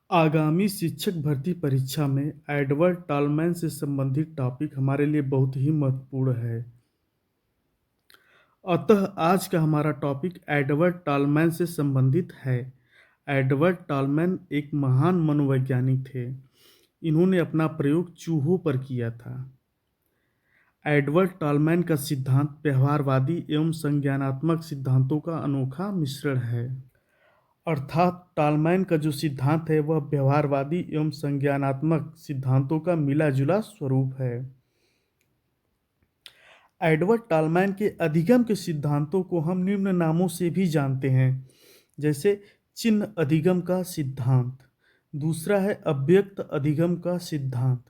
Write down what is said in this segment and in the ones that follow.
आगामी शिक्षक भर्ती परीक्षा में एडवर्ड टॉलमैन से संबंधित टॉपिक हमारे लिए बहुत ही महत्वपूर्ण है। अतः आज का हमारा टॉपिक एडवर्ड टॉलमैन से संबंधित है। एडवर्ड टॉलमैन एक महान मनोवैज्ञानिक थे। इन्होंने अपना प्रयोग चूहों पर किया था। एडवर्ड टॉलमैन का सिद्धांत व्यवहारवादी एवं संज्ञानात्मक सिद्धांतों का अनोखा मिश्रण है। अर्थात टॉलमैन का जो सिद्धांत है वह व्यवहारवादी एवं संज्ञानात्मक सिद्धांतों का मिला-जुला स्वरूप है। एडवर्ड टॉलमैन के अधिगम के सिद्धांतों को हम निम्न नामों से भी जानते हैं, जैसे चिन्ह अधिगम का सिद्धांत, दूसरा है अव्यक्त अधिगम का सिद्धांत,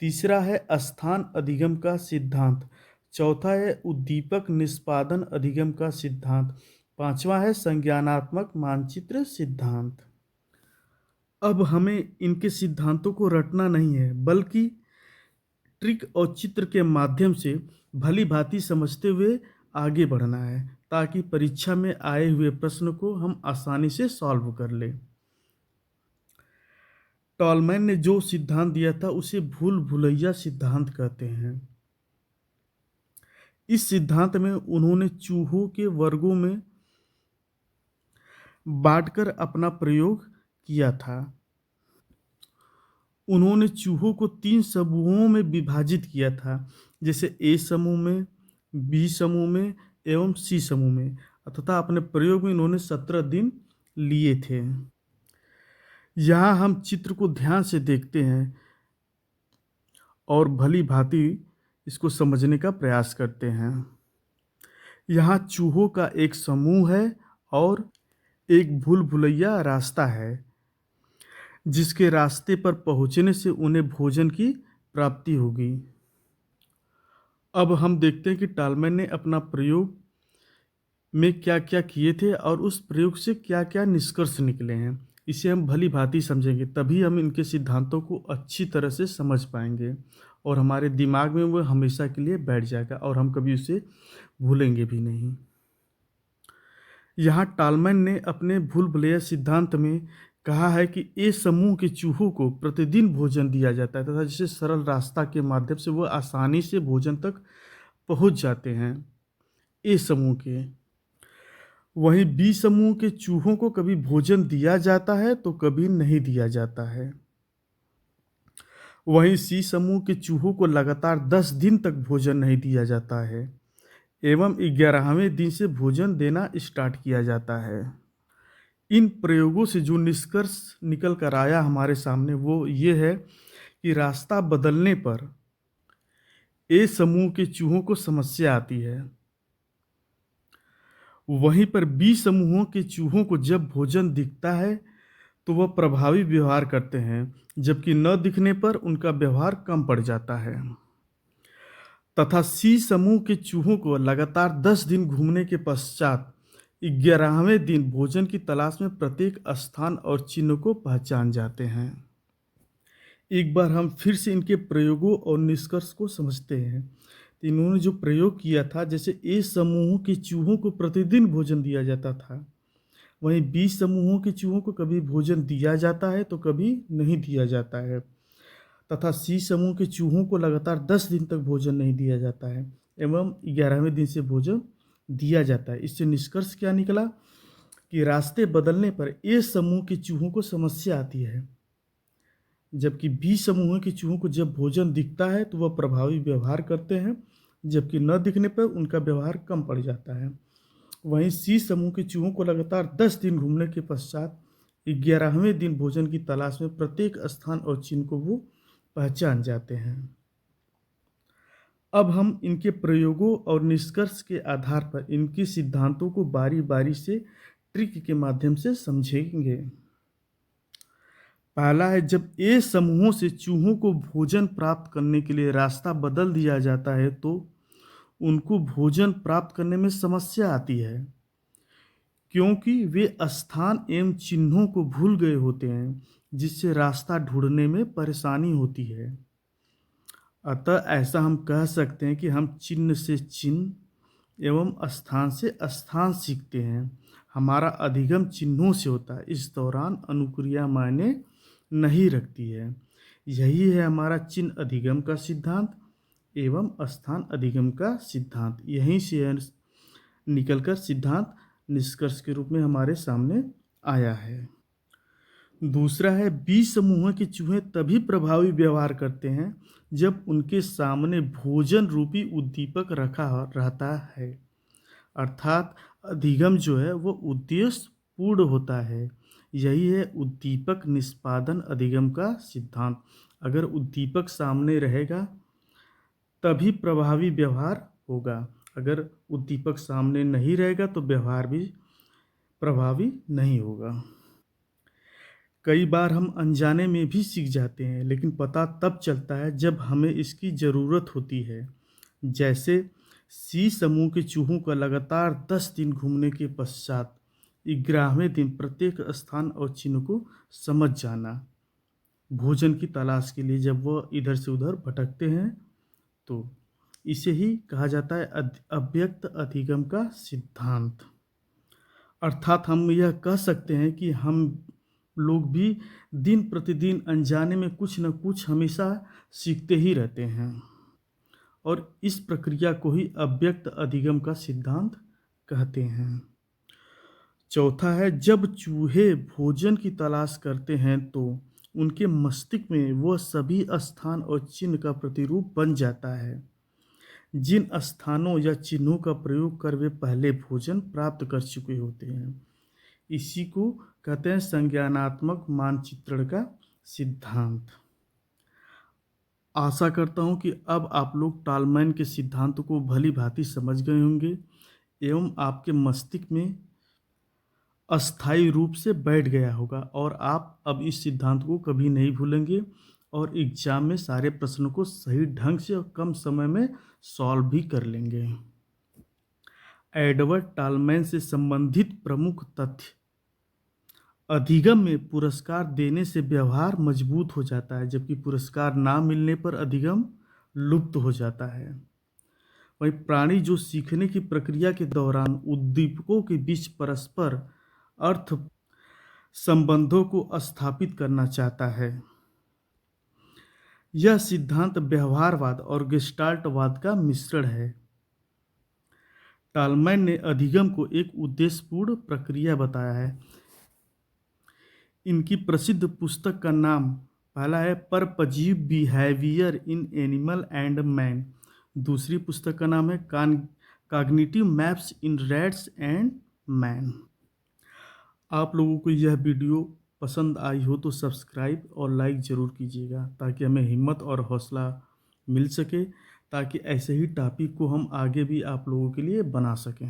तीसरा है स्थान अधिगम का सिद्धांत, चौथा है उद्दीपक निष्पादन अधिगम का सिद्धांत, पांचवा है संज्ञानात्मक मानचित्र सिद्धांत। अब हमें इनके सिद्धांतों को रटना नहीं है, बल्कि ट्रिक और चित्र के माध्यम से भली भांति समझते हुए आगे बढ़ना है, ताकि परीक्षा में आए हुए प्रश्न को हम आसानी से सॉल्व कर लें। टॉलमैन ने जो सिद्धांत दिया था उसे भूल भुलैया सिद्धांत कहते हैं। इस सिद्धांत में उन्होंने चूहों के वर्गों में बांटकर अपना प्रयोग किया था। उन्होंने चूहों को 3 समूहों में विभाजित किया था, जैसे ए समूह में, बी समूह में एवं सी समूह में, तथा अपने प्रयोग में इन्होंने 17 दिन लिए थे। यहाँ हम चित्र को ध्यान से देखते हैं और भली भांति इसको समझने का प्रयास करते हैं। यहाँ चूहों का एक समूह है और एक भूल भुलैया रास्ता है, जिसके रास्ते पर पहुंचने से उन्हें भोजन की प्राप्ति होगी। अब हम देखते हैं कि टॉलमैन ने अपना प्रयोग में क्या क्या किए थे और उस प्रयोग से क्या क्या निष्कर्ष निकले हैं। इसे हम भली भांति समझेंगे, तभी हम इनके सिद्धांतों को अच्छी तरह से समझ पाएंगे और हमारे दिमाग में वो हमेशा के लिए बैठ जाएगा और हम कभी उसे भूलेंगे भी नहीं। यहाँ टॉलमैन ने अपने भूल भुलैया सिद्धांत में कहा है कि ए समूह के चूहों को प्रतिदिन भोजन दिया जाता है तथा जिसे सरल रास्ता के माध्यम से वह आसानी से भोजन तक पहुंच जाते हैं ए समूह के। वहीं बी समूह के चूहों को कभी भोजन दिया जाता है तो कभी नहीं दिया जाता है। वहीं सी समूह के चूहों को लगातार 10 दिन तक भोजन नहीं दिया जाता है एवं 11वें दिन से भोजन देना स्टार्ट किया जाता है। इन प्रयोगों से जो निष्कर्ष निकल कर आया हमारे सामने वो ये है कि रास्ता बदलने पर ए समूह के चूहों को समस्या आती है, वहीं पर बी समूहों के चूहों को जब भोजन दिखता है तो वह प्रभावी व्यवहार करते हैं, जबकि न दिखने पर उनका व्यवहार कम पड़ जाता है। तथा सी समूह के चूहों को लगातार 10 दिन घूमने के पश्चात 11वें दिन भोजन की तलाश में प्रत्येक स्थान और चिन्ह को पहचान जाते हैं। एक बार हम फिर से इनके प्रयोगों और निष्कर्ष को समझते हैं। तो इन्होंने जो प्रयोग किया था, जैसे ए समूह के चूहों को प्रतिदिन भोजन दिया जाता था, वहीं बी समूहों के चूहों को कभी भोजन दिया जाता है तो कभी नहीं दिया जाता है, तथा सी समूह के चूहों को लगातार 10 दिन तक भोजन नहीं दिया जाता है एवं 11वें दिन से भोजन दिया जाता है। इससे निष्कर्ष क्या निकला कि रास्ते बदलने पर ए समूह के चूहों को समस्या आती है, जबकि बी समूह के चूहों को जब भोजन दिखता है तो वह प्रभावी व्यवहार करते हैं, जबकि न दिखने पर उनका व्यवहार कम पड़ जाता है। वहीं सी समूह के चूहों को लगातार 10 दिन घूमने के पश्चात 11वें दिन भोजन की तलाश में प्रत्येक स्थान और चिन्ह को वो पहचान जाते हैं। अब हम इनके प्रयोगों और निष्कर्ष के आधार पर इनके सिद्धांतों को बारी बारी से ट्रिक के माध्यम से समझेंगे। पहला है, जब ए समूहों से चूहों को भोजन प्राप्त करने के लिए रास्ता बदल दिया जाता है तो उनको भोजन प्राप्त करने में समस्या आती है, क्योंकि वे स्थान एवं चिन्हों को भूल गए होते हैं, जिससे रास्ता ढूंढने में परेशानी होती है। अतः ऐसा हम कह सकते हैं कि हम चिन्ह से चिन्ह एवं स्थान से स्थान सीखते हैं। हमारा अधिगम चिन्हों से होता है। इस दौरान अनुक्रिया मायने नहीं रखती है। यही है हमारा चिन्ह अधिगम का सिद्धांत एवं स्थान अधिगम का सिद्धांत। यहीं से निकलकर सिद्धांत निष्कर्ष के रूप में हमारे सामने आया है। दूसरा है, बीज समूह के चूहे तभी प्रभावी व्यवहार करते हैं जब उनके सामने भोजन रूपी उद्दीपक रखा रहता है। अर्थात अधिगम जो है वो उद्देश्य पूर्ण होता है। यही है उद्दीपक निष्पादन अधिगम का सिद्धांत। अगर उद्दीपक सामने रहेगा तभी प्रभावी व्यवहार होगा। अगर उद्दीपक सामने नहीं रहेगा तो व्यवहार भी प्रभावी नहीं होगा। कई बार हम अनजाने में भी सीख जाते हैं, लेकिन पता तब चलता है जब हमें इसकी ज़रूरत होती है। जैसे सी समूह के चूहों का लगातार 10 दिन घूमने के पश्चात 11वें दिन प्रत्येक स्थान और चिन्ह को समझ जाना। भोजन की तलाश के लिए जब वह इधर से उधर भटकते हैं, तो इसे ही कहा जाता है अव्यक्त अधिगम का सिद्धांत। अर्थात हम यह कह सकते हैं कि हम लोग भी दिन प्रतिदिन अनजाने में कुछ न कुछ हमेशा सीखते ही रहते हैं, और इस प्रक्रिया को ही अव्यक्त अधिगम का सिद्धांत कहते हैं। चौथा है, जब चूहे भोजन की तलाश करते हैं तो उनके मस्तिष्क में वह सभी स्थान और चिन्ह का प्रतिरूप बन जाता है जिन स्थानों या चिन्हों का प्रयोग कर वे पहले भोजन प्राप्त कर चुके होते हैं। इसी को कहते हैं संज्ञानात्मक मानचित्रण का सिद्धांत। आशा करता हूँ कि अब आप लोग टॉलमैन के सिद्धांत को भली भांति समझ गए होंगे एवं आपके मस्तिष्क में अस्थायी रूप से बैठ गया होगा, और आप अब इस सिद्धांत को कभी नहीं भूलेंगे और एग्जाम में सारे प्रश्नों को सही ढंग से और कम समय में सॉल्व भी कर लेंगे। एडवर्ड टॉलमैन से संबंधित प्रमुख तथ्य: अधिगम में पुरस्कार देने से व्यवहार मजबूत हो जाता है, जबकि पुरस्कार ना मिलने पर अधिगम लुप्त हो जाता है। वहीं प्राणी जो सीखने की प्रक्रिया के दौरान उद्दीपकों के बीच परस्पर अर्थ संबंधों को स्थापित करना चाहता है। यह सिद्धांत व्यवहारवाद और गेस्टाल्टवाद का मिश्रण है। टॉलमैन ने अधिगम को एक उद्देश्यपूर्ण प्रक्रिया बताया है। इनकी प्रसिद्ध पुस्तक का नाम पहला है purposive behaviour in animal and man. दूसरी पुस्तक का नाम है cognitive maps in rats and man. आप लोगों को यह वीडियो पसंद आई हो तो सब्सक्राइब और लाइक ज़रूर कीजिएगा, ताकि हमें हिम्मत और हौसला मिल सके, ताकि ऐसे ही टॉपिक को हम आगे भी आप लोगों के लिए बना सकें।